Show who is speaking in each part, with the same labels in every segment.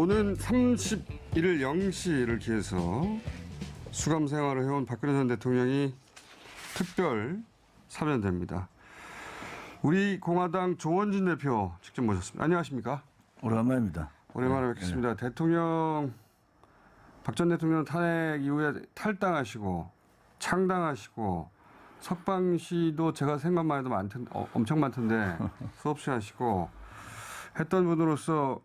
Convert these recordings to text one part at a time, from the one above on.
Speaker 1: 오는 31일 0시를 기해서 수감 생활을 해온 박근혜 전 대통령이 특별 사면됩니다. 우리 공화당 조원진 대표 직접 모셨습니다. 안녕하십니까?
Speaker 2: 오랜만입니다.
Speaker 1: 오랜만에 뵙겠습니다. 대통령, 박 전 대통령 탄핵 이후에 탈당하시고 창당하시고 석방시도 제가 생각만 해도 엄청 많던데 수없이 하시고 했던 분으로서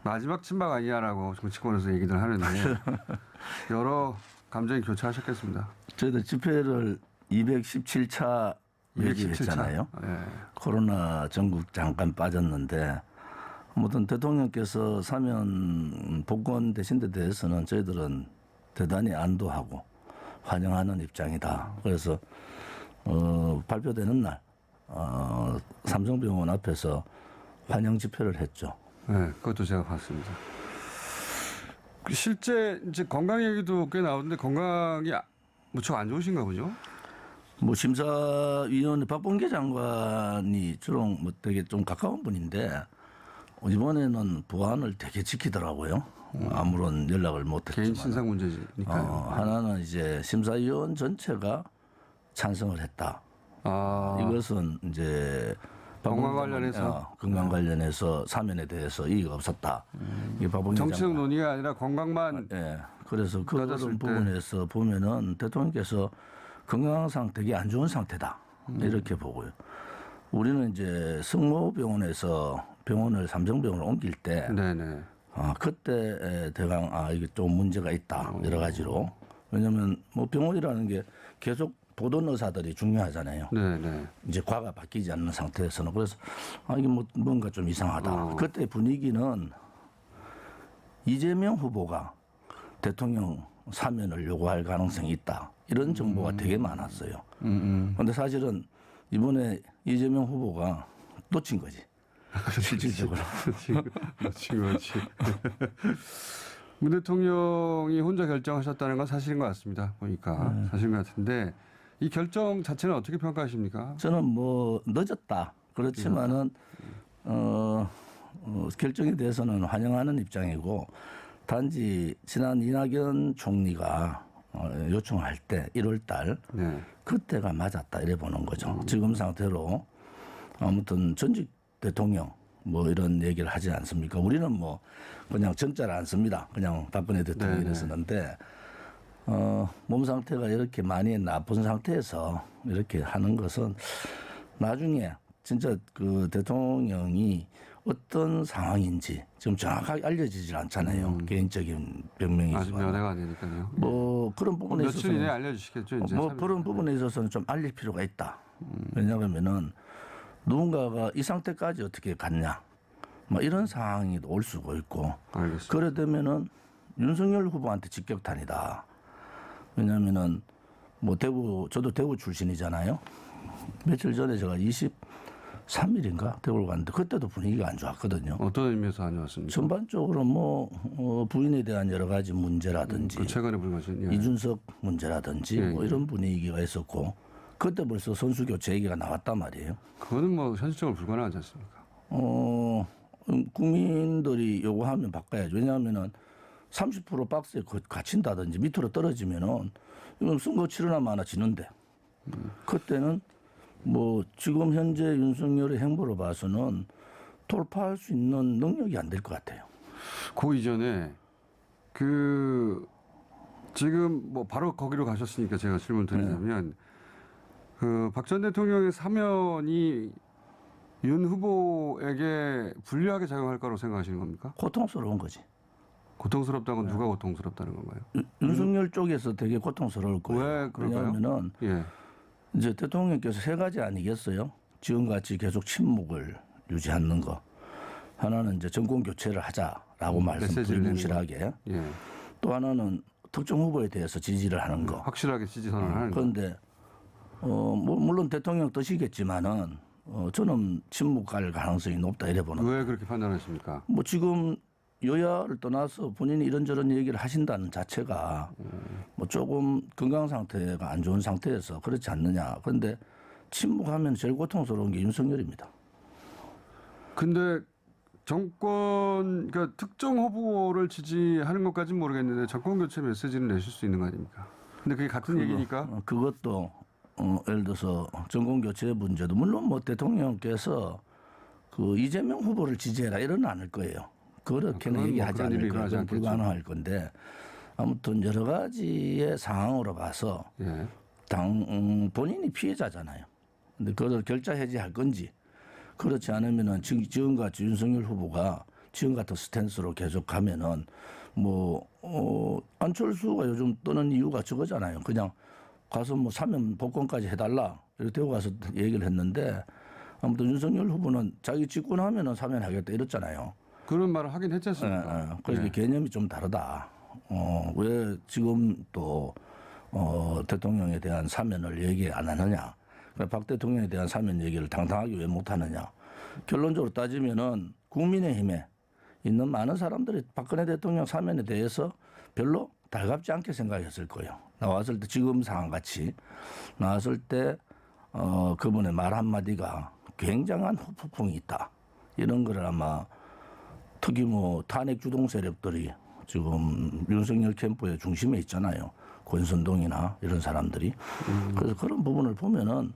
Speaker 1: 마지막 친박 아니냐라고 정치권에서 얘기들 하는데 여러 감정이 교차하셨겠습니다.
Speaker 2: 저희도 집회를 217차 매기했잖아요.
Speaker 1: 네.
Speaker 2: 코로나 전국 잠깐 빠졌는데 아무튼 대통령께서 사면 복권되신 데 대해서는 저희들은 대단히 안도하고 환영하는 입장이다. 그래서 발표되는 날 삼성병원 앞에서 환영 집회를 했죠.
Speaker 1: 네, 그것도 제가 봤습니다. 실제 이제 건강 얘기도 꽤 나오는데 건강이 무척 안 좋으신가 보죠?
Speaker 2: 뭐 심사위원회 박범계 장관이 저랑 뭐 되게 좀 가까운 분인데 이번에는 보안을 되게 지키더라고요. 아무런 연락을 못했지만.
Speaker 1: 개인 신상 문제니까요.
Speaker 2: 하나는 이제 심사위원 전체가 찬성을 했다. 이것은 이제
Speaker 1: 건강 관련해서
Speaker 2: 건강 관련해서 사면에 대해서 이의가 없었다. 이게 박범계
Speaker 1: 정치적 논의가 아니라 건강만.
Speaker 2: 네. 그래서 그런 부분에서 보면은 대통령께서 건강상 되게 안 좋은 상태다. 이렇게 보고요. 우리는 이제 성모병원에서 병원을 삼성병원을 옮길 때
Speaker 1: 네네.
Speaker 2: 그때 대강 이게 좀 문제가 있다. 여러 가지로. 왜냐하면 뭐 병원이라는 게 계속 보던 의사들이 중요하잖아요.
Speaker 1: 네네.
Speaker 2: 이제 과가 바뀌지 않는 상태에서는. 그래서 이게 뭔가 좀 이상하다. 그때 분위기는 이재명 후보가 대통령 사면을 요구할 가능성이 있다. 이런 정보가 되게 많았어요. 그런데 사실은 이번에 이재명 후보가 놓친 거지. 실질적으로.
Speaker 1: 놓친 거지. 문 대통령이 혼자 결정하셨다는 건 사실인 것 같습니다. 보니까 사실인 것 같은데 이 결정 자체는 어떻게 평가하십니까?
Speaker 2: 저는 뭐 늦었다. 그렇지만은 결정에 대해서는 환영하는 입장이고 단지 지난 이낙연 총리가 요청할 때 1월 달
Speaker 1: 네.
Speaker 2: 그때가 맞았다 이래 보는 거죠. 지금 상태로 아무튼 전직 대통령 뭐 이런 얘기를 하지 않습니까? 우리는 뭐 그냥 전자를 안 씁니다. 그냥 박근혜 대통령이 쓰는데 몸 상태가 이렇게 많이 나쁜 상태에서 이렇게 하는 것은 나중에 진짜 그 대통령이 어떤 상황인지 지금 정확하게 알려지질 않잖아요. 개인적인 병명이지만.
Speaker 1: 아직 면회가 안 되니까요.
Speaker 2: 뭐 그런 부분에 있어서
Speaker 1: 며칠 이내에 알려주시겠죠. 이제
Speaker 2: 뭐 그런 부분에 있어서는 좀 알릴 필요가 있다. 왜냐하면은 누군가가 이 상태까지 어떻게 갔냐. 뭐 이런 상황이 올 수가 있고.
Speaker 1: 알겠습니다.
Speaker 2: 그래 되면은 윤석열 후보한테 직격탄이다. 왜냐하면은 뭐 저도 대구 출신이잖아요. 며칠 전에 제가 23일인가 대구를 갔는데 그때도 분위기가 안 좋았거든요.
Speaker 1: 어떤 의미에서 안 좋았습니까?
Speaker 2: 전반적으로 뭐 부인에 대한 여러 가지 문제라든지
Speaker 1: 최근에 불거진
Speaker 2: 이준석 문제라든지 뭐 이런 분위기가 있었고 그때 벌써 선수 교체 얘기가 나왔단 말이에요.
Speaker 1: 그거는 뭐 현실적으로 불가능하지 않습니까?
Speaker 2: 국민들이 요구하면 바꿔야죠. 왜냐하면은 30% 박스에 갇힌다든지 밑으로 떨어지면은 이건 선거 치르나 마나 지는데 그때는 뭐 지금 현재 윤석열의 행보로 봐서는 돌파할 수 있는 능력이 안 될 것 같아요.
Speaker 1: 그 이전에 지금 뭐 바로 거기로 가셨으니까 제가 질문 드리자면 박 전 대통령의 사면이 윤 후보에게 불리하게 작용할 거라고 생각하시는 겁니까?
Speaker 2: 고통스러운 거지.
Speaker 1: 고통스럽다고 누가 고통스럽다는 건가요?
Speaker 2: 윤석열 쪽에서 되게 고통스러울 거예요.
Speaker 1: 왜 그럴까요?
Speaker 2: 왜냐하면은 이제 대통령께서 세 가지 아니겠어요? 지금같이 계속 침묵을 유지하는 거. 하나는 이제 정권 교체를 하자라고 말씀 불무실하게. 또 하나는 특정 후보에 대해서 지지를 하는 거.
Speaker 1: 확실하게 지지 선언을 하는 거.
Speaker 2: 그런데 물론 대통령 뜻이겠지만은 저는 침묵할 가능성이 높다 이래 보는.
Speaker 1: 왜 그렇게 판단하십니까?
Speaker 2: 뭐 지금 여야를 떠나서 본인이 이런저런 얘기를 하신다는 자체가 뭐 조금 건강 상태가 안 좋은 상태에서 그렇지 않느냐. 그런데 침묵하면 제일 고통스러운 게 윤석열입니다.
Speaker 1: 근데 정권, 그러니까 특정 후보를 지지하는 것까지는 모르겠는데 정권 교체 메시지는 내실 수 있는 거 아닙니까? 근데 그게 같은 얘기니까.
Speaker 2: 그것도 예를 들어서 정권 교체 문제도 물론 뭐 대통령께서 그 이재명 후보를 지지해라 이러는 않을 거예요. 그렇게는
Speaker 1: 그건
Speaker 2: 얘기하지
Speaker 1: 그런 일이
Speaker 2: 않을 거예요.
Speaker 1: 일어나지
Speaker 2: 그건
Speaker 1: 않겠죠.
Speaker 2: 불가능할 건데 아무튼 여러 가지의 상황으로 봐서
Speaker 1: 예.
Speaker 2: 본인이 피해자잖아요. 근데 그걸 결자 해지할 건지 그렇지 않으면은 지금같이 윤석열 후보가 지금 같은 스탠스로 계속 가면은 안철수가 요즘 떠는 이유가 저거잖아요. 그냥 가서 뭐 사면 복권까지 해달라 이렇게 되고 가서 얘기를 했는데 아무튼 윤석열 후보는 자기 집권하면은 사면하겠다 이랬잖아요.
Speaker 1: 그런 말을 하긴 했지 않습니까?
Speaker 2: 그래서 개념이 좀 다르다. 왜 지금 또 대통령에 대한 사면을 얘기 안 하느냐? 박 대통령에 대한 사면 얘기를 당당하게 왜 못 하느냐? 결론적으로 따지면은 국민의힘에 있는 많은 사람들이 박근혜 대통령 사면에 대해서 별로 달갑지 않게 생각했을 거예요. 나왔을 때 지금 상황 같이 나왔을 때 그분의 말 한마디가 굉장한 후폭풍이 있다. 이런 거를 아마 특히 뭐 탄핵 주동 세력들이 지금 윤석열 캠프의 중심에 있잖아요. 권선동이나 이런 사람들이. 그래서 그런 부분을 보면은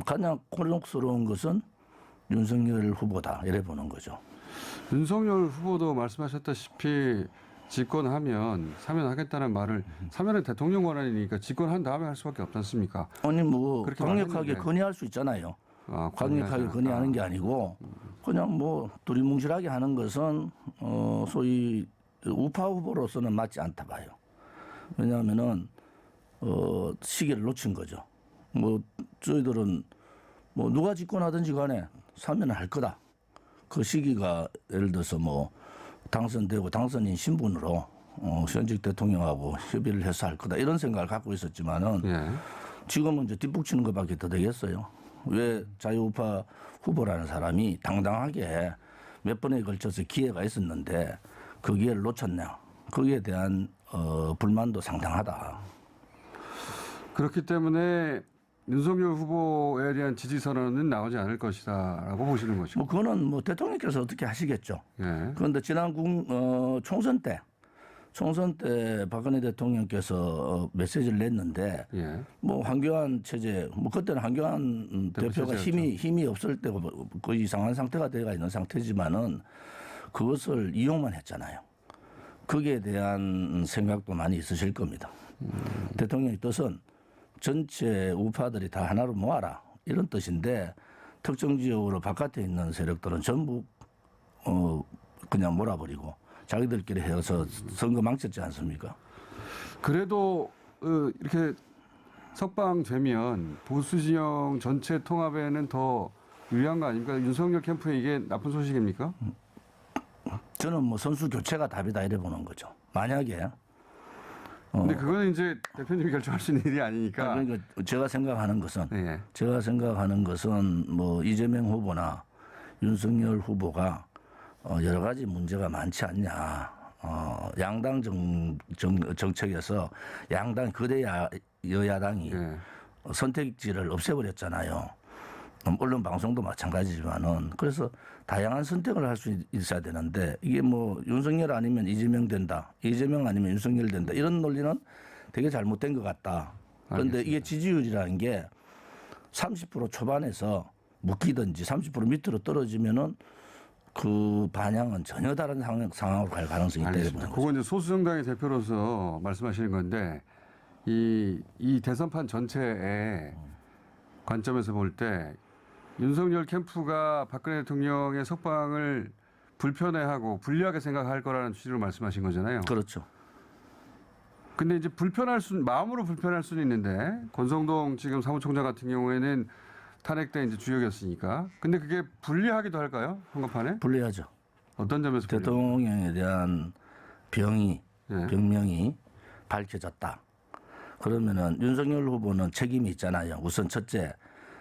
Speaker 2: 가장 곤혹스러운 것은 윤석열 후보다 이래 보는 거죠.
Speaker 1: 윤석열 후보도 말씀하셨다시피 집권하면 사면하겠다는 말을 사면은 대통령 권한이니까 집권한 다음에 할 수밖에 없지 않습니까?
Speaker 2: 아니 뭐
Speaker 1: 그렇게
Speaker 2: 강력하게
Speaker 1: 말했는데.
Speaker 2: 건의할 수 있잖아요. 강력하게
Speaker 1: 권유하지
Speaker 2: 건의하는 게 아니고 그냥 뭐 두리뭉실하게 하는 것은 소위 우파 후보로서는 맞지 않다 봐요. 왜냐하면은 시기를 놓친 거죠. 뭐 저희들은 뭐 누가 집권하든지 간에 사면을 할 거다. 그 시기가 예를 들어서 뭐 당선되고 당선인 신분으로 현직 대통령하고 협의를 해서 할 거다 이런 생각을 갖고 있었지만은
Speaker 1: 예.
Speaker 2: 지금은 이제 뒷북치는 것밖에 더 되겠어요. 왜 자유우파 후보라는 사람이 당당하게 몇 번에 걸쳐서 기회가 있었는데 그 기회를 놓쳤냐. 거기에 대한 불만도 상당하다.
Speaker 1: 그렇기 때문에 윤석열 후보에 대한 지지 선언은 나오지 않을 것이다라고 보시는 거죠.
Speaker 2: 뭐 그거는 뭐 대통령께서 어떻게 하시겠죠.
Speaker 1: 예.
Speaker 2: 그런데 지난 총선 때 박근혜 대통령께서 메시지를 냈는데
Speaker 1: 예.
Speaker 2: 뭐 황교안 체제 뭐 그때는 황교안 대표가 힘이 없을 때고 거의 이상한 상태가 되어 있는 상태지만은 그것을 이용만 했잖아요. 거기에 대한 생각도 많이 있으실 겁니다. 대통령의 뜻은 전체 우파들이 다 하나로 모아라 이런 뜻인데 특정 지역으로 바깥에 있는 세력들은 전부 그냥 몰아버리고 자기들끼리 해서 선거 망쳤지 않습니까?
Speaker 1: 그래도 이렇게 석방되면 보수 진영 전체 통합에는 더 유리한 거 아닙니까? 윤석열 캠프에 이게 나쁜 소식입니까?
Speaker 2: 저는 뭐 선수 교체가 답이다 이래 보는 거죠. 만약에
Speaker 1: 근데 그거는 이제 대표님이 결정할 수 있는 일이 아니니까.
Speaker 2: 그러니까 제가 생각하는 것은 뭐 이재명 후보나 윤석열 후보가 여러 가지 문제가 많지 않냐. 양당 정책에서 양당 거대 여야당이 선택지를 없애버렸잖아요. 언론 방송도 마찬가지지만은 그래서 다양한 선택을 할 수 있어야 되는데 이게 뭐 윤석열 아니면 이재명 된다, 이재명 아니면 윤석열 된다 이런 논리는 되게 잘못된 것 같다. 그런데 이게 지지율이라는 게 30% 초반에서 묶이든지 30% 밑으로 떨어지면은 그 반향은 전혀 다른 상황으로 갈 가능성이 있다.
Speaker 1: 알겠습니다. 그건 이제 소수정당의 대표로서 말씀하시는 건데 이 대선판 전체의 관점에서 볼 때 윤석열 캠프가 박근혜 대통령의 석방을 불편해하고 불리하게 생각할 거라는 취지로 말씀하신 거잖아요.
Speaker 2: 그렇죠.
Speaker 1: 근데 이제 마음으로 불편할 수는 있는데 권성동 지금 사무총장 같은 경우에는 탄핵 때 이제 주역이었으니까. 근데 그게 불리하기도 할까요? 선거판에?
Speaker 2: 불리하죠.
Speaker 1: 어떤 점에서 불리합니까?
Speaker 2: 대통령에 대한 병명이 밝혀졌다. 그러면은 윤석열 후보는 책임이 있잖아요. 우선 첫째,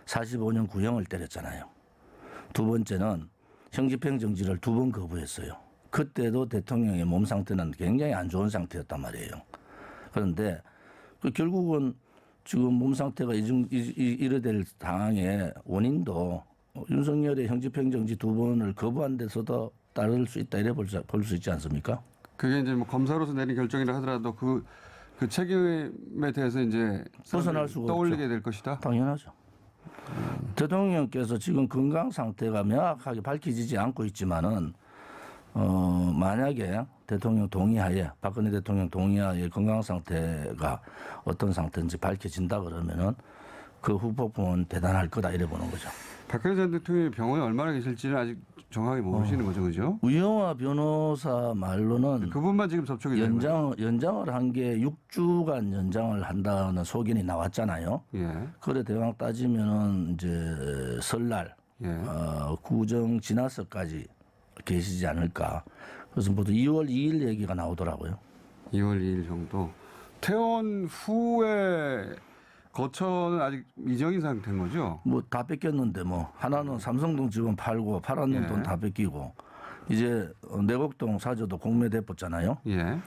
Speaker 2: 45년 구형을 때렸잖아요. 두 번째는 형집행정지를 2번 거부했어요. 그때도 대통령의 몸 상태는 굉장히 안 좋은 상태였단 말이에요. 그런데 결국은 지금 몸 상태가 이래 될 상황의 원인도 윤석열의 형집행정지 2번을 거부한 데서도 따를 수 있다 이래 볼 수 있지 않습니까?
Speaker 1: 그게 이제 뭐 검사로서 내린 결정이라 하더라도 그 책임에 대해서 이제
Speaker 2: 벗어날 수가
Speaker 1: 떠올리게 될 것이다.
Speaker 2: 당연하죠. 대통령께서 지금 건강 상태가 명확하게 밝혀지지 않고 있지만은 만약에 대통령 동의하에 박근혜 대통령 동의하에 건강 상태가 어떤 상태인지 밝혀진다 그러면은 그 후폭풍은 대단할 거다 이래 보는 거죠.
Speaker 1: 박근혜 전 대통령이 병원에 얼마나 계실지는 아직 정확하게 모르시는 거죠, 그죠?
Speaker 2: 우영하 변호사 말로는
Speaker 1: 그분만 지금 접촉이 되는 거예요.
Speaker 2: 연장을 한 게 6주간 연장을 한다는 소견이 나왔잖아요.
Speaker 1: 예,
Speaker 2: 그래 대강 따지면은 이제 설날
Speaker 1: 예.
Speaker 2: 구정 지나서까지 계시지 않을까. 그래서 모두 2월 2일 얘기가 나오더라고요.
Speaker 1: 2월 2일 정도. 퇴원 후에 거처는 아직 미정인 상태인 거죠?
Speaker 2: 뭐 다 뺏겼는데 뭐 하나는 삼성동 집은 팔고 팔았는
Speaker 1: 예.
Speaker 2: 돈 다 뺏기고 이제 내곡동 사저도 공매돼버렸잖아요.
Speaker 1: 예.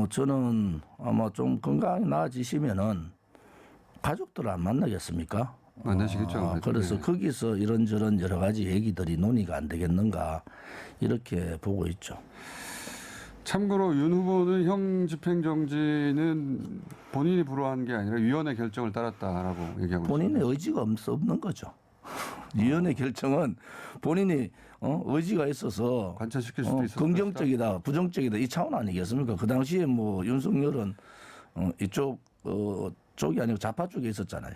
Speaker 2: 저는 아마 좀 건강이 나아지시면은 가족들을 안 만나겠습니까?
Speaker 1: 만나시겠죠.
Speaker 2: 그래서
Speaker 1: 예.
Speaker 2: 거기서 이런저런 여러 가지 얘기들이 논의가 안 되겠는가 이렇게 보고 있죠.
Speaker 1: 참고로 윤 후보는 형 집행정지는 본인이 불허한 게 아니라 위원회 결정을 따랐다라고 얘기하고
Speaker 2: 본인의
Speaker 1: 있습니다.
Speaker 2: 의지가 없는 거죠. 위원회 결정은 본인이 의지가 있어서
Speaker 1: 관철시킬 수도 있었을
Speaker 2: 긍정적이다, 부정적이다 이 차원 아니겠습니까? 그 당시에 뭐 윤석열은 이쪽 쪽이 아니고 좌파 쪽에 있었잖아요.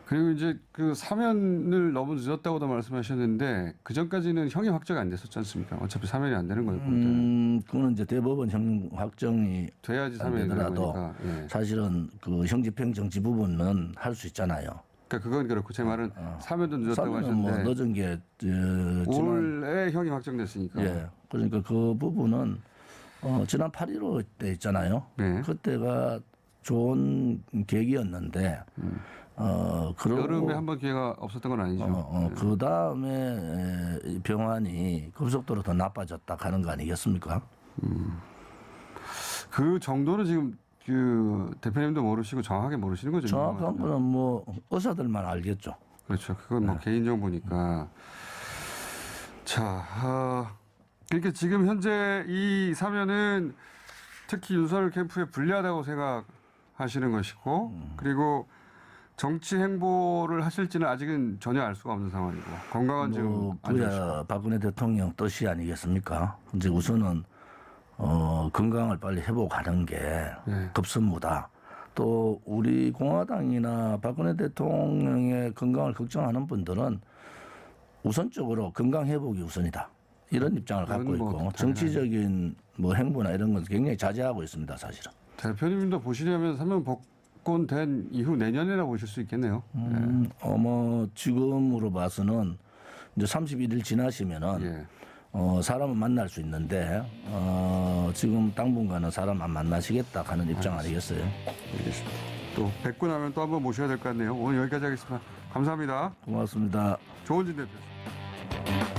Speaker 1: 그리고 이제 그 사면을 너무 늦었다고도 말씀하셨는데 그 전까지는 형이 확정이 안 됐었지 않습니까? 어차피 사면이 안 되는 거였거든요.
Speaker 2: 그거는 이제 대법원 형 확정이
Speaker 1: 돼야지
Speaker 2: 안
Speaker 1: 사면이 되는
Speaker 2: 되더라도
Speaker 1: 거니까. 예.
Speaker 2: 사실은 그 형집행정지 부분은 할 수 있잖아요.
Speaker 1: 그러니까 그건 그렇고 제 말은 사면도 늦었다고
Speaker 2: 사면은 뭐
Speaker 1: 하셨는데
Speaker 2: 늦은 게 지난
Speaker 1: 올해 형이 확정됐으니까.
Speaker 2: 예 그러니까 그 부분은 지난 8.15 때 있잖아요.
Speaker 1: 네.
Speaker 2: 그때가 좋은 계기였는데 그러고
Speaker 1: 여름에 한번 기회가 없었던 건 아니죠.
Speaker 2: 그 다음에 병환이 급속도로 더 나빠졌다 하는 거 아니겠습니까?
Speaker 1: 그 정도는 지금 그 대표님도 모르시고 정확하게 모르시는 거죠.
Speaker 2: 정확한 거는 뭐 의사들만 알겠죠.
Speaker 1: 그렇죠. 그건 뭐 개인 정보니까. 자, 그러니까 지금 현재 이 사면은 특히 윤석열 캠프에 불리하다고 생각하시는 것이고, 그리고 정치 행보를 하실지는 아직은 전혀 알 수가 없는 상황이고, 건강한 지금 안 좋으시고.
Speaker 2: 그야 박근혜 대통령 뜻이 아니겠습니까? 이제 우선은 건강을 빨리 회복하는 게
Speaker 1: 네.
Speaker 2: 급선무다. 또 우리 공화당이나 박근혜 대통령의 건강을 걱정하는 분들은 우선적으로 건강 회복이 우선이다. 이런 입장을 갖고
Speaker 1: 그건 뭐
Speaker 2: 있고
Speaker 1: 당연하죠.
Speaker 2: 정치적인 뭐 행보나 이런 건 굉장히 자제하고 있습니다, 사실은.
Speaker 1: 대표님도 보시려면 사면 복권된 이후 내년이나 보실 수 있겠네요.
Speaker 2: 지금으로 봐서는 이제 31일 지나시면은
Speaker 1: 예.
Speaker 2: 사람은 만날 수 있는데 지금 당분간은 사람 안 만나시겠다 하는 입장 아니겠어요?
Speaker 1: 알겠습니다. 또 뵙고 나면 또 한번 모셔야 될 것 같네요. 오늘 여기까지 하겠습니다. 감사합니다.
Speaker 2: 고맙습니다.
Speaker 1: 조원진 대표였습니다.